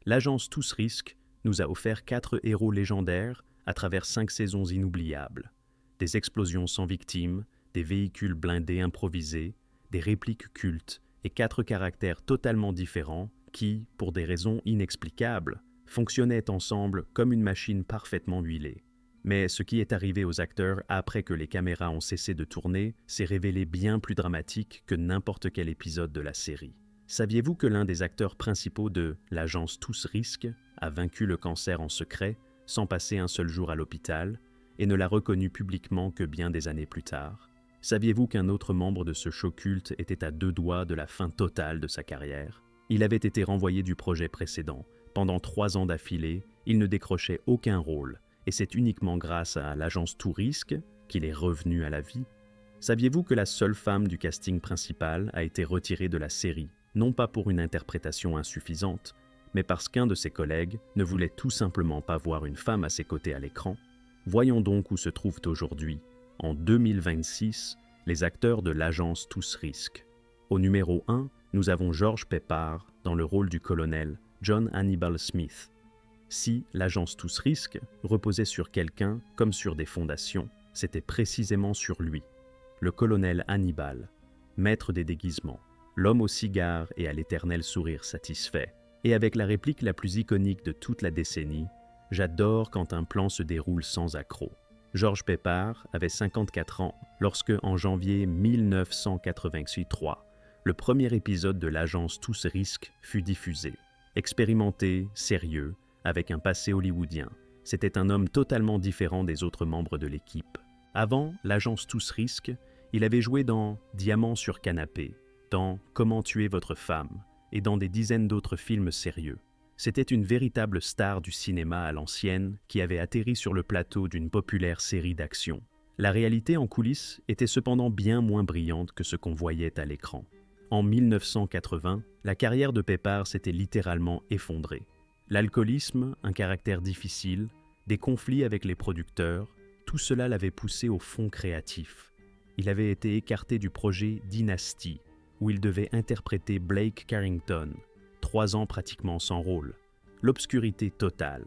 l'agence Tous Risques nous a offert 4 héros légendaires à travers 5 saisons inoubliables. Des explosions sans victimes, des véhicules blindés improvisés, des répliques cultes et 4 caractères totalement différents qui, pour des raisons inexplicables, fonctionnaient ensemble comme une machine parfaitement huilée. Mais ce qui est arrivé aux acteurs après que les caméras ont cessé de tourner s'est révélé bien plus dramatique que n'importe quel épisode de la série. Saviez-vous que l'un des acteurs principaux de l'agence Tous Risques a vaincu le cancer en secret, sans passer un seul jour à l'hôpital, et ne l'a reconnu publiquement que bien des années plus tard? Saviez-vous qu'un autre membre de ce show culte était à 2 doigts de la fin totale de sa carrière? Il avait été renvoyé du projet précédent. Pendant 3 ans d'affilée, il ne décrochait aucun rôle, et c'est uniquement grâce à l'agence Tous Risques qu'il est revenu à la vie. Saviez-vous que la seule femme du casting principal a été retirée de la série, non pas pour une interprétation insuffisante, mais parce qu'un de ses collègues ne voulait tout simplement pas voir une femme à ses côtés à l'écran? Voyons donc où se trouvent aujourd'hui, en 2026, les acteurs de l'agence Tous Risques. Au numéro 1, nous avons George Peppard dans le rôle du colonel John Hannibal Smith. Si l'agence Tous Risques reposait sur quelqu'un comme sur des fondations, c'était précisément sur lui. Le colonel Hannibal, maître des déguisements, l'homme au cigare et à l'éternel sourire satisfait, et avec la réplique la plus iconique de toute la décennie, « J'adore quand un plan se déroule sans accroc ». George Peppard avait 54 ans lorsque, en janvier 1983, le premier épisode de l'agence Tous Risques fut diffusé. Expérimenté, sérieux, avec un passé hollywoodien, c'était un homme totalement différent des autres membres de l'équipe. Avant l'agence Tous Risques, il avait joué dans Diamant sur canapé, dans Comment tuer votre femme et dans des dizaines d'autres films sérieux. C'était une véritable star du cinéma à l'ancienne qui avait atterri sur le plateau d'une populaire série d'action. La réalité en coulisses était cependant bien moins brillante que ce qu'on voyait à l'écran. En 1980, la carrière de Peppard s'était littéralement effondrée. L'alcoolisme, un caractère difficile, des conflits avec les producteurs, tout cela l'avait poussé au fond créatif. Il avait été écarté du projet Dynasty, où il devait interpréter Blake Carrington, 3 ans pratiquement sans rôle. L'obscurité totale.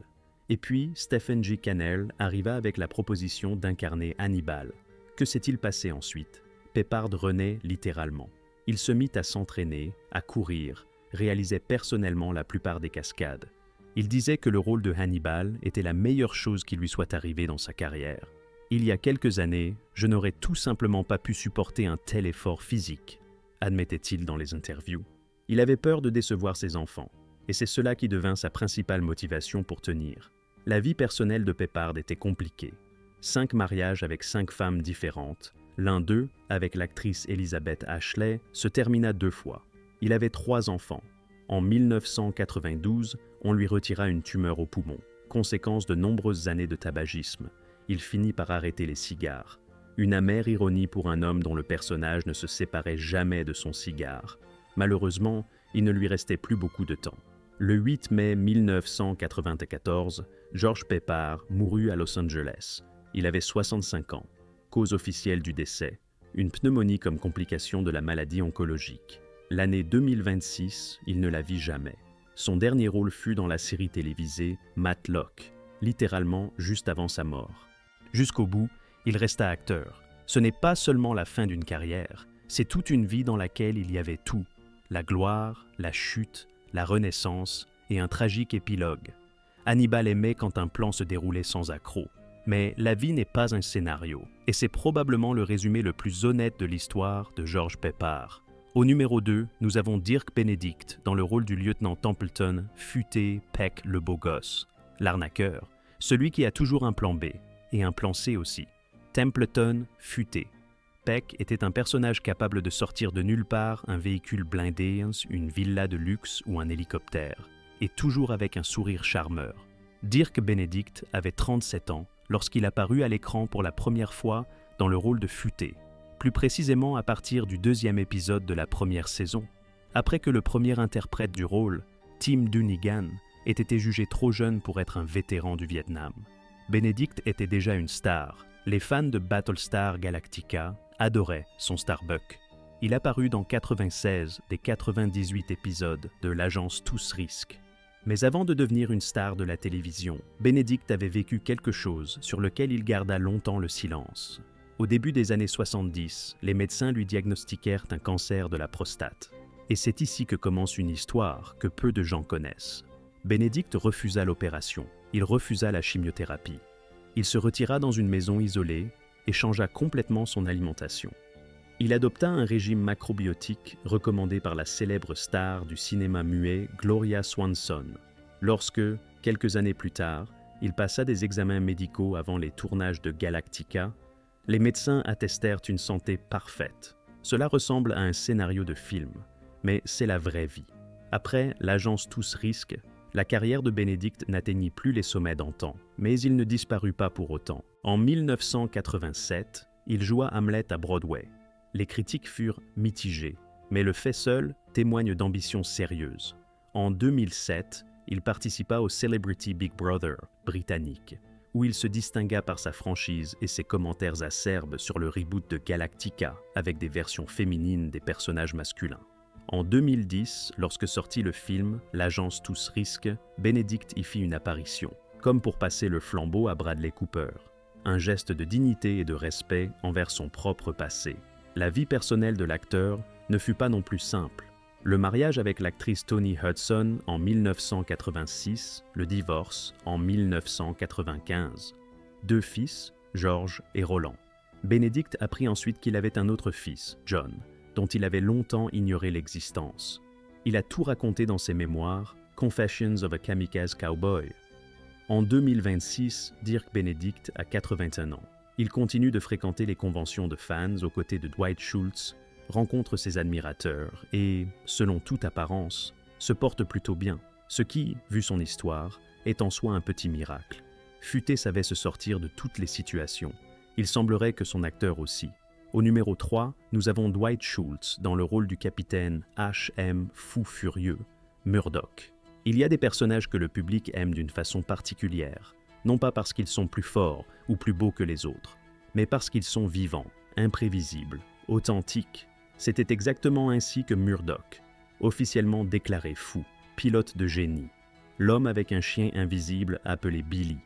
Et puis, Stephen G. Cannell arriva avec la proposition d'incarner Hannibal. Que s'est-il passé ensuite? Peppard renaît littéralement. Il se mit à s'entraîner, à courir, réalisait personnellement la plupart des cascades. Il disait que le rôle de Hannibal était la meilleure chose qui lui soit arrivée dans sa carrière. Il y a quelques années, je n'aurais tout simplement pas pu supporter un tel effort physique, admettait-il dans les interviews. Il avait peur de décevoir ses enfants, et c'est cela qui devint sa principale motivation pour tenir. La vie personnelle de Peppard était compliquée. 5 mariages avec 5 femmes différentes, l'un d'eux, avec l'actrice Elizabeth Ashley, se termina 2 fois. Il avait 3 enfants. En 1992, on lui retira une tumeur au poumon, conséquence de nombreuses années de tabagisme. Il finit par arrêter les cigares. Une amère ironie pour un homme dont le personnage ne se séparait jamais de son cigare. Malheureusement, il ne lui restait plus beaucoup de temps. Le 8 mai 1994, George Peppard mourut à Los Angeles. Il avait 65 ans. Cause officielle du décès, une pneumonie comme complication de la maladie oncologique. L'année 2026, il ne la vit jamais. Son dernier rôle fut dans la série télévisée Matlock, littéralement juste avant sa mort. Jusqu'au bout, il resta acteur. Ce n'est pas seulement la fin d'une carrière, c'est toute une vie dans laquelle il y avait tout. La gloire, la chute, la renaissance et un tragique épilogue. Hannibal aimait quand un plan se déroulait sans accroc. Mais la vie n'est pas un scénario, et c'est probablement le résumé le plus honnête de l'histoire de George Peppard. Au numéro 2, nous avons Dirk Benedict dans le rôle du lieutenant Templeton, futé Peck le beau gosse. L'arnaqueur, celui qui a toujours un plan B, et un plan C aussi. Templeton futé. Peck était un personnage capable de sortir de nulle part un véhicule blindé, une villa de luxe ou un hélicoptère, et toujours avec un sourire charmeur. Dirk Benedict avait 37 ans lorsqu'il apparut à l'écran pour la première fois dans le rôle de futé, plus précisément à partir du 2e épisode de la première saison, après que le premier interprète du rôle, Tim Dunnigan, ait été jugé trop jeune pour être un vétéran du Vietnam. Benedict était déjà une star. Les fans de Battlestar Galactica adoraient son Starbuck. Il apparut dans 96 des 98 épisodes de l'agence Tous Risques. Mais avant de devenir une star de la télévision, Benedict avait vécu quelque chose sur lequel il garda longtemps le silence. Au début des années 70, les médecins lui diagnostiquèrent un cancer de la prostate. Et c'est ici que commence une histoire que peu de gens connaissent. Benedict refusa l'opération, il refusa la chimiothérapie. Il se retira dans une maison isolée et changea complètement son alimentation. Il adopta un régime macrobiotique recommandé par la célèbre star du cinéma muet Gloria Swanson, lorsque, quelques années plus tard, il passa des examens médicaux avant les tournages de Galactica. Les médecins attestèrent une santé parfaite. Cela ressemble à un scénario de film, mais c'est la vraie vie. Après l'agence Tous Risques, la carrière de Benedict n'atteignit plus les sommets d'antan, mais il ne disparut pas pour autant. En 1987, il joua Hamlet à Broadway. Les critiques furent mitigées, mais le fait seul témoigne d'ambition sérieuse. En 2007, il participa au Celebrity Big Brother britannique, où il se distingua par sa franchise et ses commentaires acerbes sur le reboot de Galactica avec des versions féminines des personnages masculins. En 2010, lorsque sortit le film L'agence Tous Risques, Benedict y fit une apparition, comme pour passer le flambeau à Bradley Cooper. Un geste de dignité et de respect envers son propre passé. La vie personnelle de l'acteur ne fut pas non plus simple. Le mariage avec l'actrice Toni Hudson en 1986, le divorce en 1995. 2 fils, George et Roland. Benedict apprit ensuite qu'il avait un autre fils, John, dont il avait longtemps ignoré l'existence. Il a tout raconté dans ses mémoires, Confessions of a Kamikaze Cowboy. En 2026, Dirk Benedict a 81 ans. Il continue de fréquenter les conventions de fans aux côtés de Dwight Schultz, rencontre ses admirateurs et, selon toute apparence, se porte plutôt bien, ce qui, vu son histoire, est en soi un petit miracle. Futé savait se sortir de toutes les situations. Il semblerait que son acteur aussi. Au numéro 3, nous avons Dwight Schultz dans le rôle du capitaine H.M. Fou Furieux, Murdoch. Il y a des personnages que le public aime d'une façon particulière, non pas parce qu'ils sont plus forts ou plus beaux que les autres, mais parce qu'ils sont vivants, imprévisibles, authentiques. C'était exactement ainsi que Murdoch, officiellement déclaré fou, pilote de génie, l'homme avec un chien invisible appelé Billy,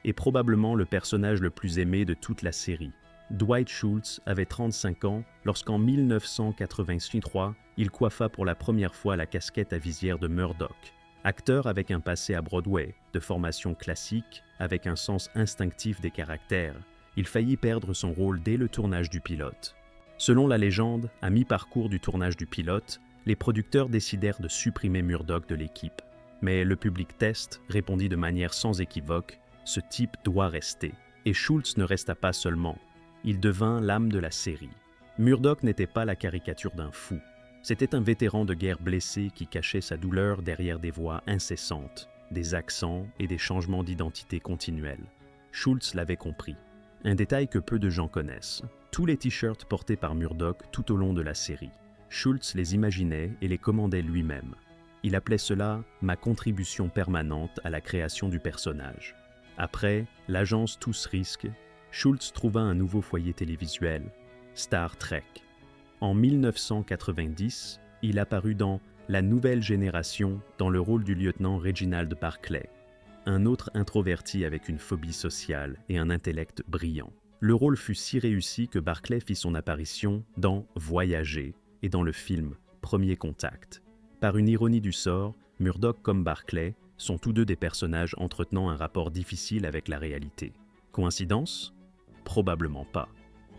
est probablement le personnage le plus aimé de toute la série. Dwight Schultz avait 35 ans lorsqu'en 1983, il coiffa pour la première fois la casquette à visière de Murdoch. Acteur avec un passé à Broadway, de formation classique, avec un sens instinctif des caractères, il faillit perdre son rôle dès le tournage du pilote. Selon la légende, à mi-parcours du tournage du pilote, les producteurs décidèrent de supprimer Murdoch de l'équipe. Mais le public test répondit de manière sans équivoque « Ce type doit rester ». Et Schultz ne resta pas seulement. Il devint l'âme de la série. Murdoch n'était pas la caricature d'un fou. C'était un vétéran de guerre blessé qui cachait sa douleur derrière des voix incessantes, des accents et des changements d'identité continuels. Schultz l'avait compris. Un détail que peu de gens connaissent. Tous les t-shirts portés par Murdoch tout au long de la série. Schultz les imaginait et les commandait lui-même. Il appelait cela « ma contribution permanente à la création du personnage ». Après l'agence Tous Risques, Schultz trouva un nouveau foyer télévisuel, Star Trek. En 1990, il apparut dans La Nouvelle Génération dans le rôle du lieutenant Reginald Barclay, un autre introverti avec une phobie sociale et un intellect brillant. Le rôle fut si réussi que Barclay fit son apparition dans Voyager et dans le film Premier Contact. Par une ironie du sort, Murdoch comme Barclay sont tous deux des personnages entretenant un rapport difficile avec la réalité. Coïncidence ? Probablement pas.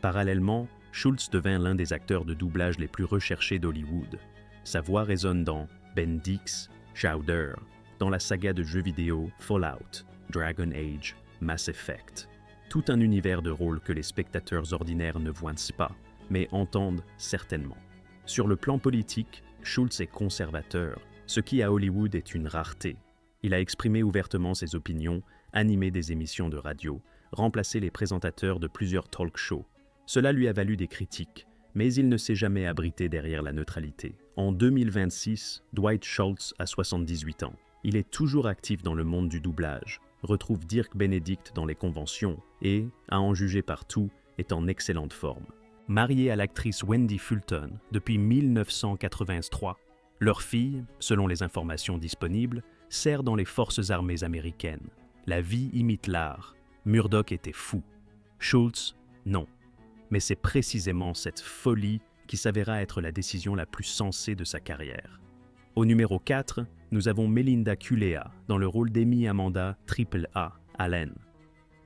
Parallèlement, Schultz devint l'un des acteurs de doublage les plus recherchés d'Hollywood. Sa voix résonne dans Ben 10, Chowder, dans la saga de jeux vidéo Fallout, Dragon Age, Mass Effect. Tout un univers de rôles que les spectateurs ordinaires ne voient pas, mais entendent certainement. Sur le plan politique, Schultz est conservateur, ce qui à Hollywood est une rareté. Il a exprimé ouvertement ses opinions, animé des émissions de radio, remplacé les présentateurs de plusieurs talk shows. Cela lui a valu des critiques, mais il ne s'est jamais abrité derrière la neutralité. En 2026, Dwight Schultz a 78 ans. Il est toujours actif dans le monde du doublage, retrouve Dirk Benedict dans les conventions et, à en juger partout, est en excellente forme. Marié à l'actrice Wendy Fulton depuis 1983, leur fille, selon les informations disponibles, sert dans les forces armées américaines. La vie imite l'art. Murdoch était fou. Schultz, non. Mais c'est précisément cette folie qui s'avéra être la décision la plus sensée de sa carrière. Au numéro 4, nous avons Melinda Culea dans le rôle d'Amy Amanda AAA Allen.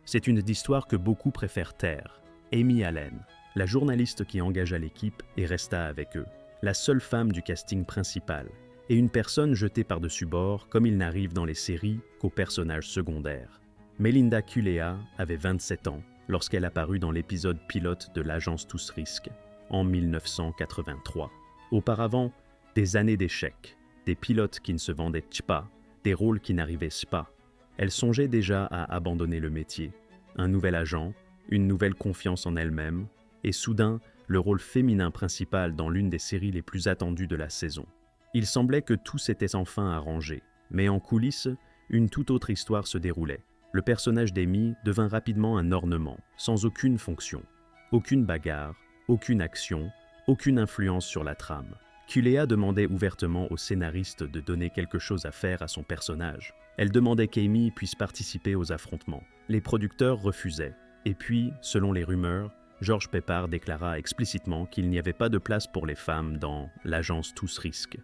C'est une histoire que beaucoup préfèrent taire. Amy Allen, la journaliste qui engagea l'équipe et resta avec eux, la seule femme du casting principal, et une personne jetée par-dessus bord comme il n'arrive dans les séries qu'aux personnages secondaires. Melinda Culea avait 27 ans lorsqu'elle apparut dans l'épisode pilote de l'agence Tous Risques, en 1983. Auparavant, des années d'échecs, des pilotes qui ne se vendaient pas, des rôles qui n'arrivaient pas. Elle songeait déjà à abandonner le métier. Un nouvel agent, une nouvelle confiance en elle-même, et soudain, le rôle féminin principal dans l'une des séries les plus attendues de la saison. Il semblait que tout s'était enfin arrangé, mais en coulisses, une toute autre histoire se déroulait. Le personnage d'Amy devint rapidement un ornement, sans aucune fonction. Aucune bagarre, aucune action, aucune influence sur la trame. Culea demandait ouvertement au scénariste de donner quelque chose à faire à son personnage. Elle demandait qu'Amy puisse participer aux affrontements. Les producteurs refusaient. Et puis, selon les rumeurs, George Peppard déclara explicitement qu'il n'y avait pas de place pour les femmes dans l'agence Tous Risques.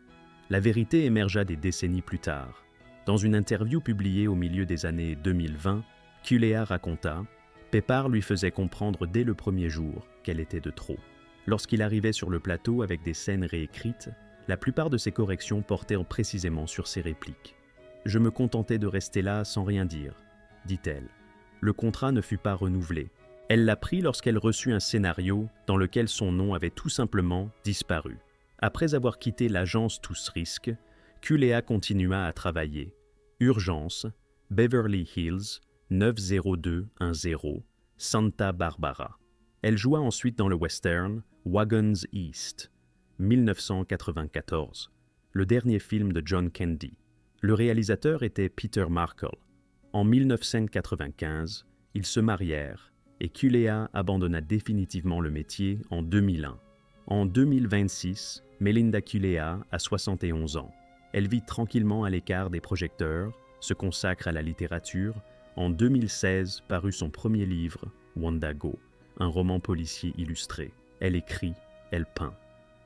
La vérité émergea des décennies plus tard. Dans une interview publiée au milieu des années 2020, Culea raconta « Peppard lui faisait comprendre dès le premier jour qu'elle était de trop. Lorsqu'il arrivait sur le plateau avec des scènes réécrites, la plupart de ses corrections portaient précisément sur ses répliques. « Je me contentais de rester là sans rien dire », dit-elle. Le contrat ne fut pas renouvelé. Elle l'apprit lorsqu'elle reçut un scénario dans lequel son nom avait tout simplement disparu. Après avoir quitté l'agence Tous Risques, Culea continua à travailler. Urgence, Beverly Hills, 90210, Santa Barbara. Elle joua ensuite dans le western Wagons East, 1994, le dernier film de John Candy. Le réalisateur était Peter Markle. En 1995, ils se marièrent et Culea abandonna définitivement le métier en 2001. En 2026, Melinda Culea a 71 ans. Elle vit tranquillement à l'écart des projecteurs, se consacre à la littérature. En 2016 parut son premier livre, Wandago, un roman policier illustré. Elle écrit, elle peint.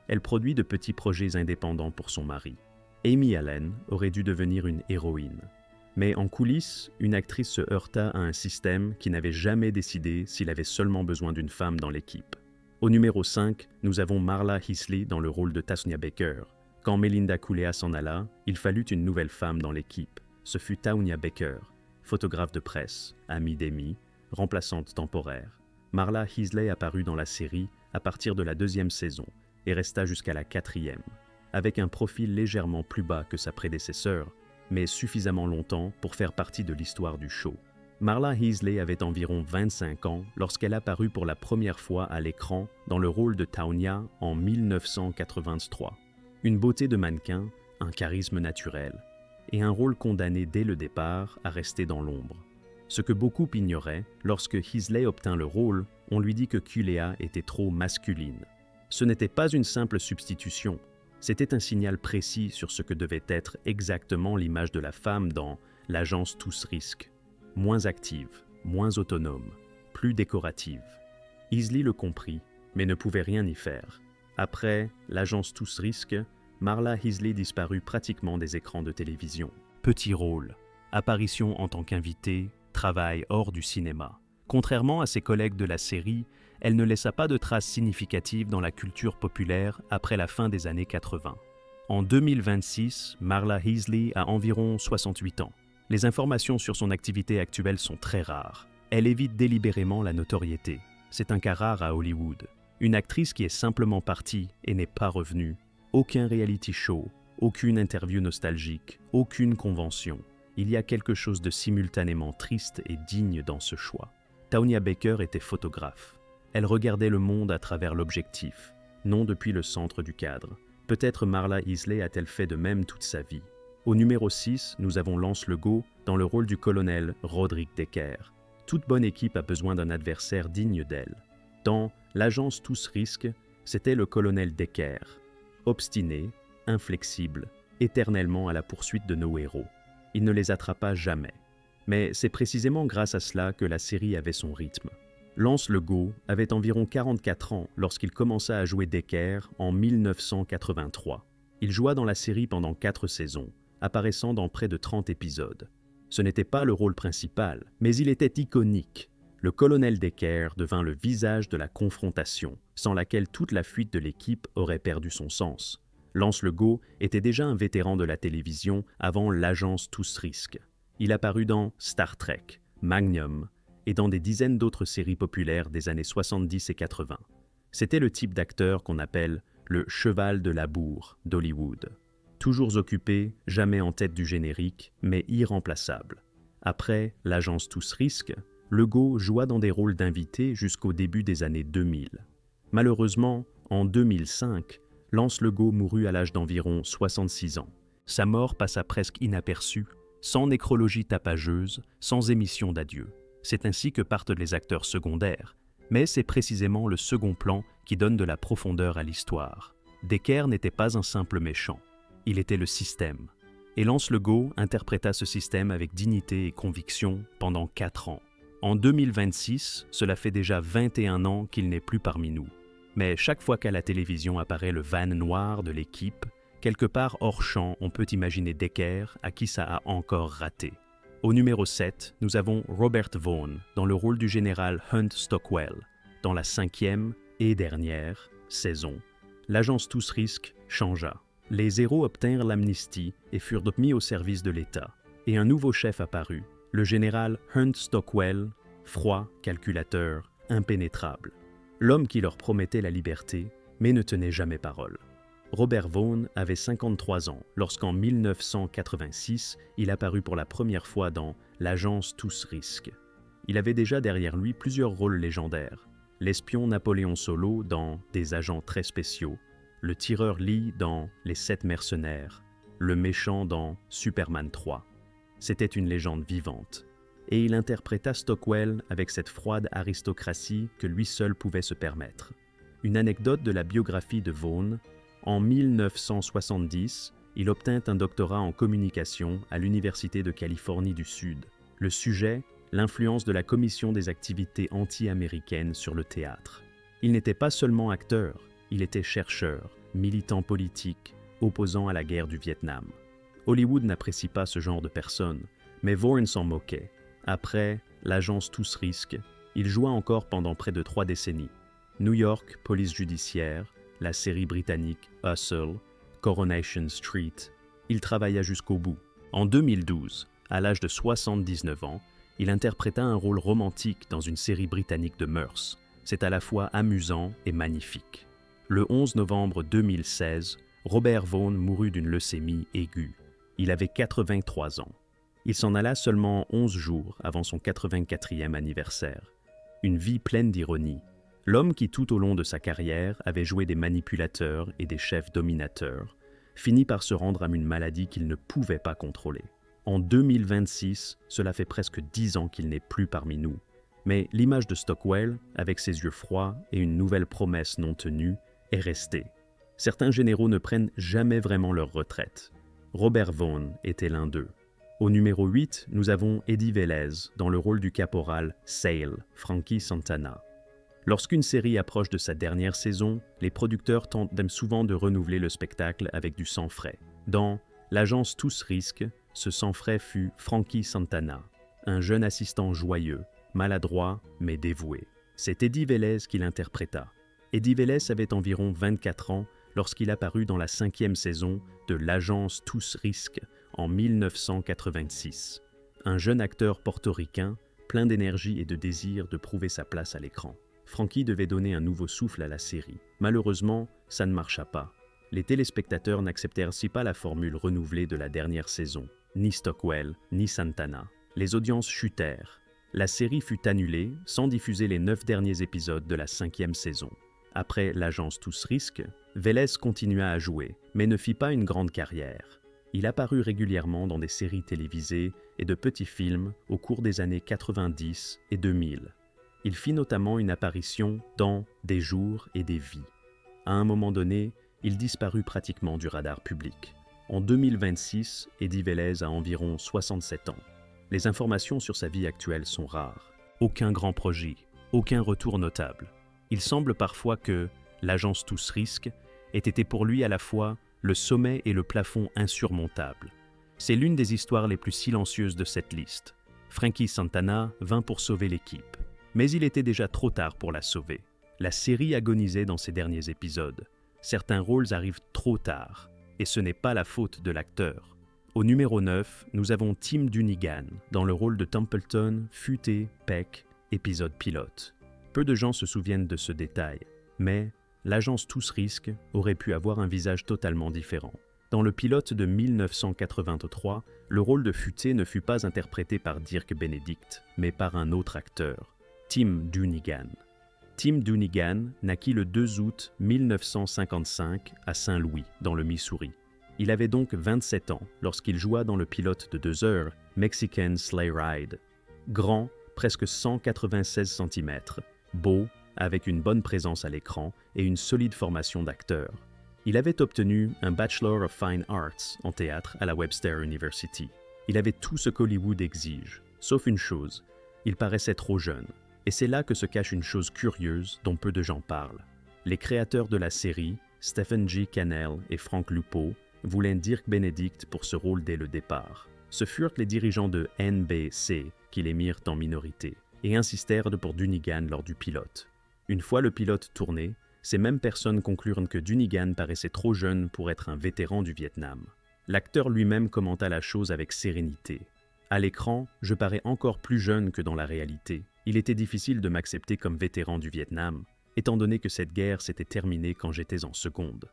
Elle produit de petits projets indépendants pour son mari. Amy Allen aurait dû devenir une héroïne. Mais en coulisses, une actrice se heurta à un système qui n'avait jamais décidé s'il avait seulement besoin d'une femme dans l'équipe. Au numéro 5, nous avons Marla Heasley dans le rôle de Tasnia Baker. Quand Melinda Culea s'en alla, il fallut une nouvelle femme dans l'équipe. Ce fut Taunia Baker, photographe de presse, amie d'Amy, remplaçante temporaire. Marla Heasley apparut dans la série à partir de la 2e saison et resta jusqu'à la 4e, avec un profil légèrement plus bas que sa prédécesseur, mais suffisamment longtemps pour faire partie de l'histoire du show. Marla Heasley avait environ 25 ans lorsqu'elle apparut pour la première fois à l'écran dans le rôle de Taunia en 1983. Une beauté de mannequin, un charisme naturel, et un rôle condamné dès le départ à rester dans l'ombre. Ce que beaucoup ignoraient, lorsque Heasley obtint le rôle, on lui dit que Culea était trop masculine. Ce n'était pas une simple substitution, c'était un signal précis sur ce que devait être exactement l'image de la femme dans l'agence Tous Risques. Moins active, moins autonome, plus décorative. Heasley le comprit, mais ne pouvait rien y faire. Après l'agence Tous Risques, Marla Heasley disparut pratiquement des écrans de télévision. Petit rôle, apparition en tant qu'invitée, travail hors du cinéma. Contrairement à ses collègues de la série, elle ne laissa pas de traces significatives dans la culture populaire après la fin des années 80. En 2026, Marla Heasley a environ 68 ans. Les informations sur son activité actuelle sont très rares. Elle évite délibérément la notoriété. C'est un cas rare à Hollywood. Une actrice qui est simplement partie et n'est pas revenue. Aucun reality show, aucune interview nostalgique, aucune convention. Il y a quelque chose de simultanément triste et digne dans ce choix. Taunia Baker était photographe. Elle regardait le monde à travers l'objectif, non depuis le centre du cadre. Peut-être Marla Heasley a-t-elle fait de même toute sa vie. Au numéro 6, nous avons Lance Legault dans le rôle du colonel Roderick Decker. Toute bonne équipe a besoin d'un adversaire digne d'elle. Dans l'agence Tous Risques, c'était le colonel Decker. Obstiné, inflexible, éternellement à la poursuite de nos héros. il ne les attrapa jamais. Mais c'est précisément grâce à cela que la série avait son rythme. Lance Legault avait environ 44 ans lorsqu'il commença à jouer Decker en 1983. Il joua dans la série pendant 4 saisons, apparaissant dans près de 30 épisodes. Ce n'était pas le rôle principal, mais il était iconique. Le colonel Decker devint le visage de la confrontation, sans laquelle toute la fuite de l'équipe aurait perdu son sens. Lance Legault était déjà un vétéran de la télévision avant l'agence Tous Risques. Il apparut dans Star Trek, Magnum et dans des dizaines d'autres séries populaires des années 70 et 80. C'était le type d'acteur qu'on appelle le cheval de la bourre d'Hollywood. Toujours occupé, jamais en tête du générique, mais irremplaçable. Après l'agence Tous Risques, Legault joua dans des rôles d'invité jusqu'au début des années 2000. Malheureusement, en 2005, Lance Legault mourut à l'âge d'environ 66 ans. Sa mort passa presque inaperçue, sans nécrologie tapageuse, sans émission d'adieu. C'est ainsi que partent les acteurs secondaires, mais c'est précisément le second plan qui donne de la profondeur à l'histoire. Decker n'était pas un simple méchant, il était le système. Et Lance Legault interpréta ce système avec dignité et conviction pendant 4 ans. En 2026, cela fait déjà 21 ans qu'il n'est plus parmi nous. Mais chaque fois qu'à la télévision apparaît le van noir de l'équipe, quelque part hors champ, on peut imaginer Decker à qui ça a encore raté. Au numéro 7, nous avons Robert Vaughn dans le rôle du général Hunt Stockwell. Dans la 5e et dernière saison, l'agence Tous Risques changea. Les héros obtinrent l'amnistie et furent mis au service de l'État. Et un nouveau chef apparut, le général Hunt Stockwell, froid, calculateur, impénétrable. L'homme qui leur promettait la liberté, mais ne tenait jamais parole. Robert Vaughn avait 53 ans lorsqu'en 1986, il apparut pour la première fois dans l'agence Tous Risques. Il avait déjà derrière lui plusieurs rôles légendaires. L'espion Napoléon Solo dans Des agents très spéciaux, le tireur Lee dans Les 7 mercenaires, le méchant dans Superman 3. C'était une légende vivante. Et il interpréta Stockwell avec cette froide aristocratie que lui seul pouvait se permettre. Une anecdote de la biographie de Vaughn: en 1970, il obtint un doctorat en communication à l'Université de Californie du Sud. Le sujet, l'influence de la Commission des activités anti-américaines sur le théâtre. Il n'était pas seulement acteur, il était chercheur, militant politique, opposant à la guerre du Vietnam. Hollywood n'apprécie pas ce genre de personnes, mais Vaughn s'en moquait. Après l'agence Tous Risques, il joua encore pendant près de 3 décennies. New York, police judiciaire, la série britannique Hustle, Coronation Street. Il travailla jusqu'au bout. En 2012, à l'âge de 79 ans, il interpréta un rôle romantique dans une série britannique de mœurs. C'est à la fois amusant et magnifique. Le 11 novembre 2016, Robert Vaughn mourut d'une leucémie aiguë. Il avait 83 ans. Il s'en alla seulement 11 jours avant son 84e anniversaire. Une vie pleine d'ironie. L'homme qui tout au long de sa carrière avait joué des manipulateurs et des chefs dominateurs, finit par se rendre à une maladie qu'il ne pouvait pas contrôler. En 2026, cela fait presque 10 ans qu'il n'est plus parmi nous. Mais l'image de Stockwell, avec ses yeux froids et une nouvelle promesse non tenue, est restée. Certains généraux ne prennent jamais vraiment leur retraite. Robert Vaughn était l'un d'eux. Au numéro 8, nous avons Eddie Velez dans le rôle du caporal Sale, Frankie Santana. Lorsqu'une série approche de sa dernière saison, les producteurs tentent souvent de renouveler le spectacle avec du sang frais. Dans l'agence Tous Risques, ce sang frais fut Frankie Santana, un jeune assistant joyeux, maladroit mais dévoué. C'est Eddie Velez qui l'interpréta. Eddie Velez avait environ 24 ans lorsqu'il apparut dans la 5e saison de l'agence Tous Risques en 1986. Un jeune acteur portoricain, plein d'énergie et de désir de prouver sa place à l'écran. Frankie devait donner un nouveau souffle à la série. Malheureusement, ça ne marcha pas. Les téléspectateurs n'acceptèrent ainsi pas la formule renouvelée de la dernière saison. Ni Stockwell, ni Santana. Les audiences chutèrent. La série fut annulée, sans diffuser les 9 derniers épisodes de la 5e saison. Après l'agence Tous Risques, Velez continua à jouer, mais ne fit pas une grande carrière. Il apparut régulièrement dans des séries télévisées et de petits films au cours des années 90 et 2000. Il fit notamment une apparition dans Des jours et des vies. À un moment donné, il disparut pratiquement du radar public. En 2026, Eddie Velez a environ 67 ans. Les informations sur sa vie actuelle sont rares. Aucun grand projet, aucun retour notable. Il semble parfois que l'agence Tous Risques ait été pour lui à la fois le sommet et le plafond insurmontable. C'est l'une des histoires les plus silencieuses de cette liste. Frankie Santana vint pour sauver l'équipe. Mais il était déjà trop tard pour la sauver. La série agonisait dans ses derniers épisodes. Certains rôles arrivent trop tard, et ce n'est pas la faute de l'acteur. Au numéro 9, nous avons Tim Dunnigan, dans le rôle de Templeton, futé, Peck, épisode pilote. Peu de gens se souviennent de ce détail, mais l'agence Tous Risques aurait pu avoir un visage totalement différent. Dans le pilote de 1983, le rôle de futé ne fut pas interprété par Dirk Benedict, mais par un autre acteur, Tim Dunnigan. Tim Dunnigan naquit le 2 août 1955 à Saint-Louis, dans le Missouri. Il avait donc 27 ans lorsqu'il joua dans le pilote de 2 heures, Mexican Sleigh Ride. Grand, presque 196 cm, beau, avec une bonne présence à l'écran et une solide formation d'acteur. Il avait obtenu un Bachelor of Fine Arts en théâtre à la Webster University. Il avait tout ce qu'Hollywood exige, sauf une chose, il paraissait trop jeune. Et c'est là que se cache une chose curieuse dont peu de gens parlent. Les créateurs de la série, Stephen G. Cannell et Frank Lupo, voulaient Dirk Benedict pour ce rôle dès le départ. Ce furent les dirigeants de NBC qui les mirent en minorité et insistèrent pour Dunnigan lors du pilote. Une fois le pilote tourné, ces mêmes personnes conclurent que Dunnigan paraissait trop jeune pour être un vétéran du Vietnam. L'acteur lui-même commenta la chose avec sérénité. À l'écran, je parais encore plus jeune que dans la réalité. Il était difficile de m'accepter comme vétéran du Vietnam, étant donné que cette guerre s'était terminée quand j'étais en seconde.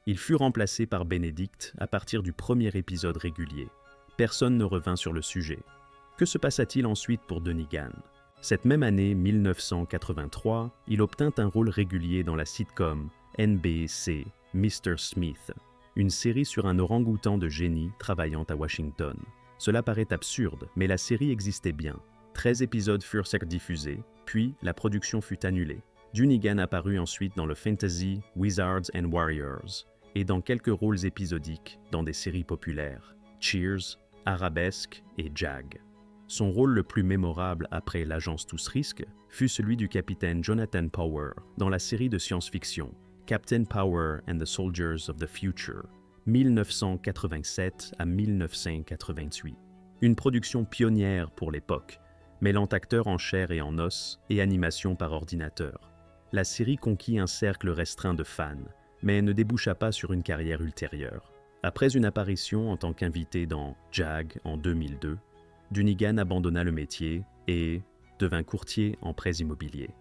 Il fut remplacé par Benedict à partir du premier épisode régulier. Personne ne revint sur le sujet. Que se passa-t-il ensuite pour Dunnigan? Cette même année 1983, il obtint un rôle régulier dans la sitcom NBC Mr. Smith, une série sur un orang-outan de génie travaillant à Washington. Cela paraît absurde, mais la série existait bien. 13 épisodes furent diffusés, puis la production fut annulée. Dunnigan apparut ensuite dans le fantasy Wizards and Warriors et dans quelques rôles épisodiques dans des séries populaires, Cheers, Arabesque et Jag. Son rôle le plus mémorable après l'agence Tous Risques fut celui du capitaine Jonathan Power dans la série de science-fiction Captain Power and the Soldiers of the Future, 1987 à 1988. Une production pionnière pour l'époque, mêlant acteurs en chair et en os et animation par ordinateur. La série conquit un cercle restreint de fans, mais ne déboucha pas sur une carrière ultérieure. Après une apparition en tant qu'invité dans Jag en 2002, Dunnigan abandonna le métier et devint courtier en prêts immobiliers.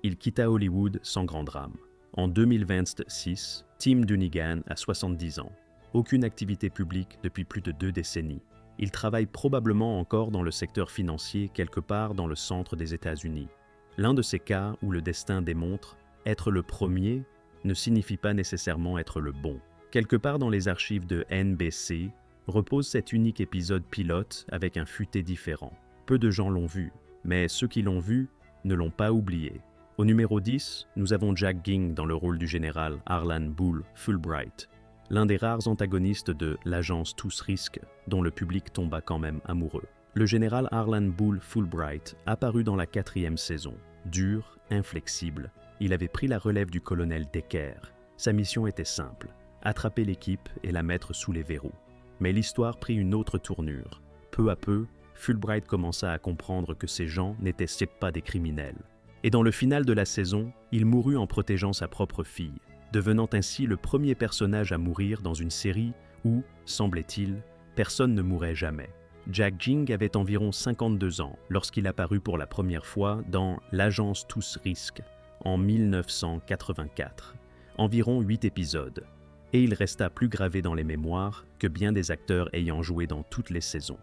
Il quitta Hollywood sans grand drame. En 2026, Tim Dunnigan a 70 ans. Aucune activité publique depuis plus de 2 décennies. Il travaille probablement encore dans le secteur financier quelque part dans le centre des États-Unis. L'un de ces cas où le destin démontre être le premier ne signifie pas nécessairement être le bon. Quelque part dans les archives de NBC repose cet unique épisode pilote avec un futé différent. Peu de gens l'ont vu, mais ceux qui l'ont vu ne l'ont pas oublié. Au numéro 10, nous avons Jack Ging dans le rôle du général Harlan Bull Fulbright, l'un des rares antagonistes de l'agence Tous Risques, dont le public tomba quand même amoureux. Le général Harlan Bull Fulbright apparut dans la 4e saison. Dur, inflexible, il avait pris la relève du colonel Decker. Sa mission était simple, attraper l'équipe et la mettre sous les verrous. Mais l'histoire prit une autre tournure. Peu à peu, Fulbright commença à comprendre que ces gens n'étaient pas des criminels. Et dans le final de la saison, il mourut en protégeant sa propre fille, devenant ainsi le premier personnage à mourir dans une série où, semblait-il, personne ne mourrait jamais. Jack Ging avait environ 52 ans lorsqu'il apparut pour la première fois dans l'agence Tous Risques en 1984, environ 8 épisodes, et il resta plus gravé dans les mémoires que bien des acteurs ayant joué dans toutes les saisons.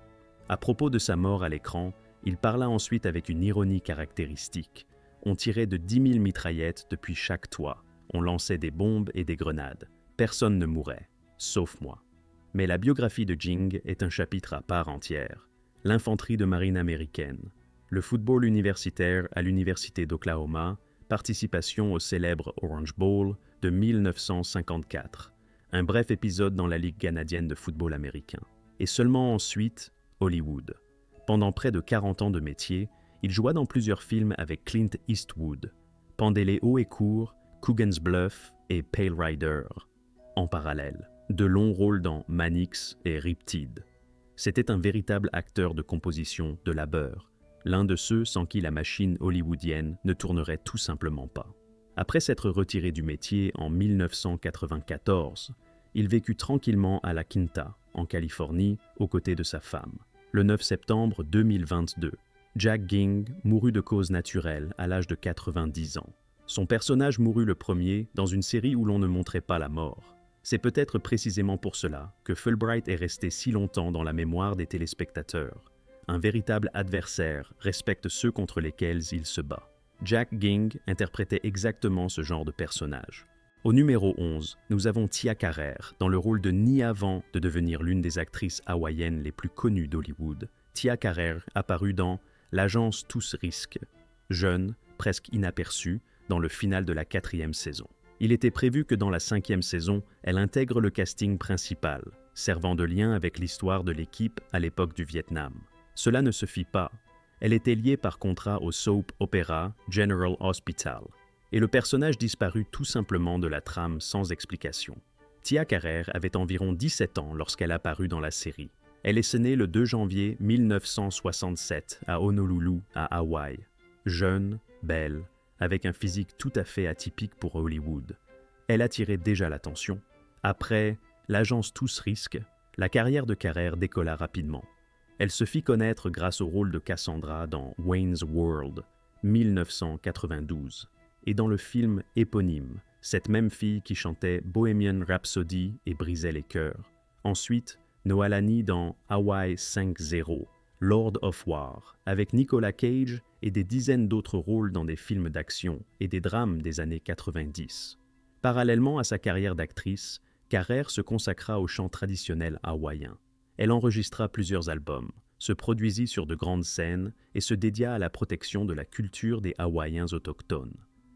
À propos de sa mort à l'écran, il parla ensuite avec une ironie caractéristique. On tirait de 10 000 mitraillettes depuis chaque toit. On lançait des bombes et des grenades. Personne ne mourait, sauf moi. Mais la biographie de Ging est un chapitre à part entière. L'infanterie de marine américaine, le football universitaire à l'université d'Oklahoma, participation au célèbre Orange Bowl de 1954, un bref épisode dans la Ligue canadienne de football américain. Et seulement ensuite, Hollywood. Pendant près de 40 ans de métier, il joua dans plusieurs films avec Clint Eastwood, Pendez haut et court, Coogan's Bluff et Pale Rider. En parallèle, de longs rôles dans Mannix et Riptide. C'était un véritable acteur de composition de labeur, l'un de ceux sans qui la machine hollywoodienne ne tournerait tout simplement pas. Après s'être retiré du métier en 1994, il vécut tranquillement à La Quinta, en Californie, aux côtés de sa femme. Le 9 septembre 2022, Jack Ging mourut de cause naturelle à l'âge de 90 ans. Son personnage mourut le premier dans une série où l'on ne montrait pas la mort. C'est peut-être précisément pour cela que Fulbright est resté si longtemps dans la mémoire des téléspectateurs. Un véritable adversaire respecte ceux contre lesquels il se bat. Jack Ging interprétait exactement ce genre de personnage. Au numéro 11, nous avons Tia Carrère, dans le rôle de Ni avant de devenir l'une des actrices hawaïennes les plus connues d'Hollywood. Tia Carrère apparut dans L'Agence Tous Risques, jeune, presque inaperçue, dans le final de la 4e saison. Il était prévu que dans la 5e saison, elle intègre le casting principal, servant de lien avec l'histoire de l'équipe à l'époque du Vietnam. Cela ne se fit pas. Elle était liée par contrat au soap opéra General Hospital, et le personnage disparut tout simplement de la trame sans explication. Tia Carrère avait environ 17 ans lorsqu'elle apparut dans la série. Elle est née le 2 janvier 1967 à Honolulu, à Hawaï. Jeune, belle, avec un physique tout à fait atypique pour Hollywood. Elle attirait déjà l'attention. Après l'agence Tous Risques, la carrière de Carrère décolla rapidement. Elle se fit connaître grâce au rôle de Cassandra dans Wayne's World, 1992, et dans le film éponyme, cette même fille qui chantait Bohemian Rhapsody et brisait les cœurs. Ensuite, Noelani dans Hawaii 5-0, Lord of War, avec Nicolas Cage et des dizaines d'autres rôles dans des films d'action et des drames des années 90. Parallèlement à sa carrière d'actrice, Carrère se consacra au chant traditionnel hawaïen. Elle enregistra plusieurs albums, se produisit sur de grandes scènes et se dédia à la protection de la culture des Hawaïens autochtones.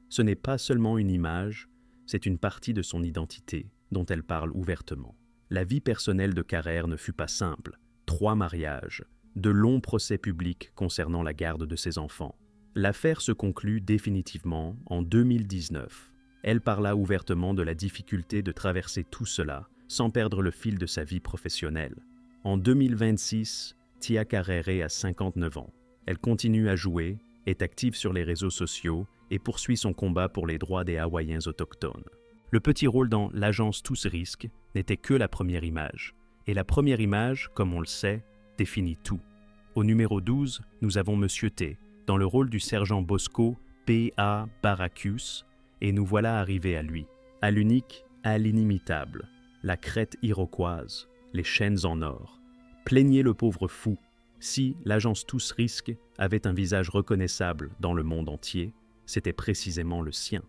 Ce n'est pas seulement une image, c'est une partie de son identité dont elle parle ouvertement. La vie personnelle de Carrère ne fut pas simple. 3 mariages, de longs procès publics concernant la garde de ses enfants. L'affaire se conclut définitivement en 2019. Elle parla ouvertement de la difficulté de traverser tout cela sans perdre le fil de sa vie professionnelle. En 2026, Tia Carrère a 59 ans. Elle continue à jouer, est active sur les réseaux sociaux et poursuit son combat pour les droits des Hawaïens autochtones. Le petit rôle dans L'Agence Tous Risques n'était que la première image. Et la première image, comme on le sait, définit tout. Au numéro 12, nous avons Monsieur T, dans le rôle du sergent Bosco P.A. Baracus, et nous voilà arrivés à lui. À l'unique, à l'inimitable, la crête iroquoise, les chaînes en or. Plaignez le pauvre fou. Si l'agence Tous Risques avait un visage reconnaissable dans le monde entier, c'était précisément le sien.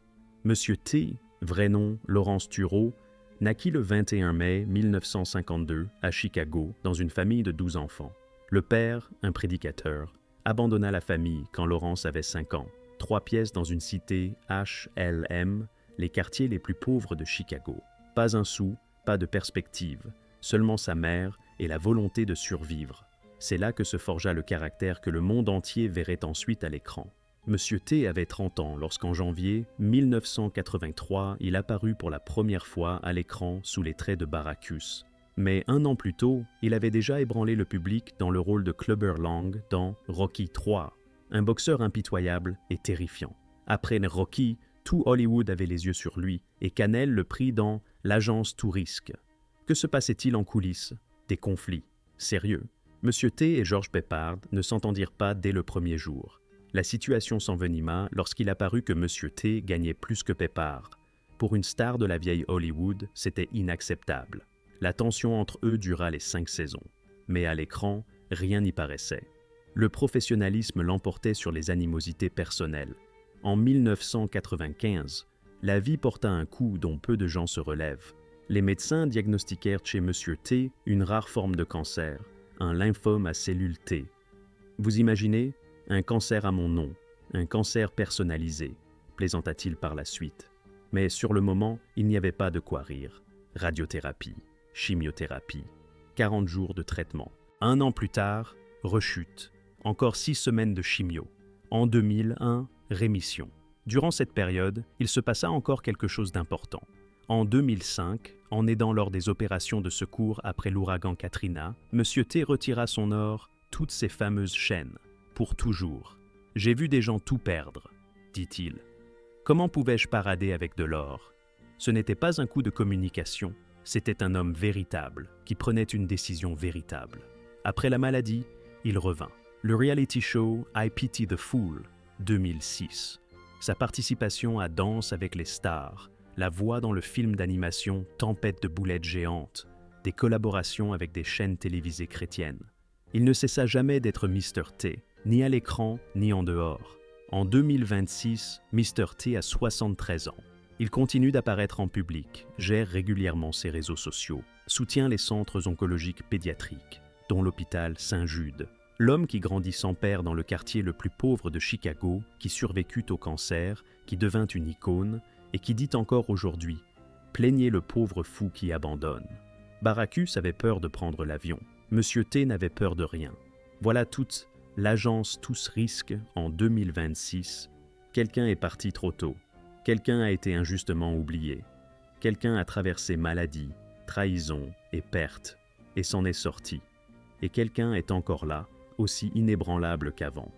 Monsieur T, vrai nom Laurence Thureau, naquit le 21 mai 1952 à Chicago dans une famille de 12 enfants. Le père, un prédicateur, abandonna la famille quand Laurence avait 5 ans. 3 pièces dans une cité HLM, les quartiers les plus pauvres de Chicago. Pas un sou, pas de perspective, seulement sa mère et la volonté de survivre. C'est là que se forgea le caractère que le monde entier verrait ensuite à l'écran. Monsieur T avait 30 ans lorsqu'en janvier 1983, il apparut pour la première fois à l'écran sous les traits de Baracus. Mais 1 an plus tôt, il avait déjà ébranlé le public dans le rôle de Clubber Lang dans Rocky III, un boxeur impitoyable et terrifiant. Après Rocky, tout Hollywood avait les yeux sur lui et Cannell le prit dans L'Agence Tous Risques. Que se passait-il en coulisses? Des conflits. Sérieux. Monsieur T et George Peppard ne s'entendirent pas dès le premier jour. La situation s'envenima lorsqu'il apparut que Monsieur T gagnait plus que Peppard. Pour une star de la vieille Hollywood, c'était inacceptable. La tension entre eux dura les 5 saisons. Mais à l'écran, rien n'y paraissait. Le professionnalisme l'emportait sur les animosités personnelles. En 1995, la vie porta un coup dont peu de gens se relèvent. Les médecins diagnostiquèrent chez Monsieur T une rare forme de cancer, un lymphome à cellules T. Vous imaginez? Un cancer à mon nom, un cancer personnalisé, plaisanta-t-il par la suite. Mais sur le moment, il n'y avait pas de quoi rire. radiothérapie, chimiothérapie, 40 jours de traitement. 1 an plus tard, rechute, encore 6 semaines de chimio. En 2001, rémission. Durant cette période, il se passa encore quelque chose d'important. En 2005, en aidant lors des opérations de secours après l'ouragan Katrina, M. T retira son or, toutes ces fameuses chaînes, pour toujours. « J'ai vu des gens tout perdre », dit-il. Comment pouvais-je parader avec de l'or? Ce n'était pas un coup de communication, c'était un homme véritable, qui prenait une décision véritable. Après la maladie, il revint. Le reality show I Pity the Fool, 2006. Sa participation à Danse avec les stars, la voix dans le film d'animation Tempête de boulettes géantes, des collaborations avec des chaînes télévisées chrétiennes. Il ne cessa jamais d'être Mr. T, ni à l'écran, ni en dehors. En 2026, Mr. T a 73 ans. Il continue d'apparaître en public, gère régulièrement ses réseaux sociaux, soutient les centres oncologiques pédiatriques, dont l'hôpital Saint-Jude. L'homme qui grandit sans père dans le quartier le plus pauvre de Chicago, qui survécut au cancer, qui devint une icône, et qui dit encore aujourd'hui « Plaignez le pauvre fou qui abandonne ». Baracus avait peur de prendre l'avion. Monsieur T n'avait peur de rien. Voilà toute l'agence Tous Risques en 2026. Quelqu'un est parti trop tôt. Quelqu'un a été injustement oublié. Quelqu'un a traversé maladie, trahison et perte, et s'en est sorti. Et quelqu'un est encore là, aussi inébranlable qu'avant.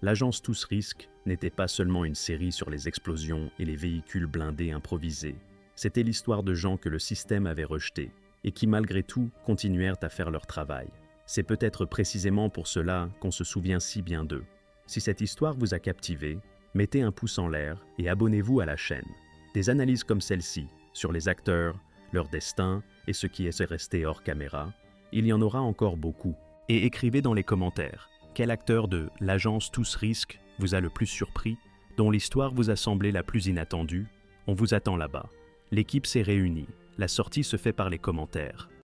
L'agence Tous Risques n'était pas seulement une série sur les explosions et les véhicules blindés improvisés. C'était l'histoire de gens que le système avait rejetés et qui malgré tout continuèrent à faire leur travail. C'est peut-être précisément pour cela qu'on se souvient si bien d'eux. Si cette histoire vous a captivé, mettez un pouce en l'air et abonnez-vous à la chaîne. Des analyses comme celle-ci sur les acteurs, leur destin et ce qui est resté hors caméra, il y en aura encore beaucoup. Et écrivez dans les commentaires quel acteur de l'agence Tous Risques vous a le plus surpris, dont l'histoire vous a semblé la plus inattendue. On vous attend là-bas. L'équipe s'est réunie. La sortie se fait par les commentaires.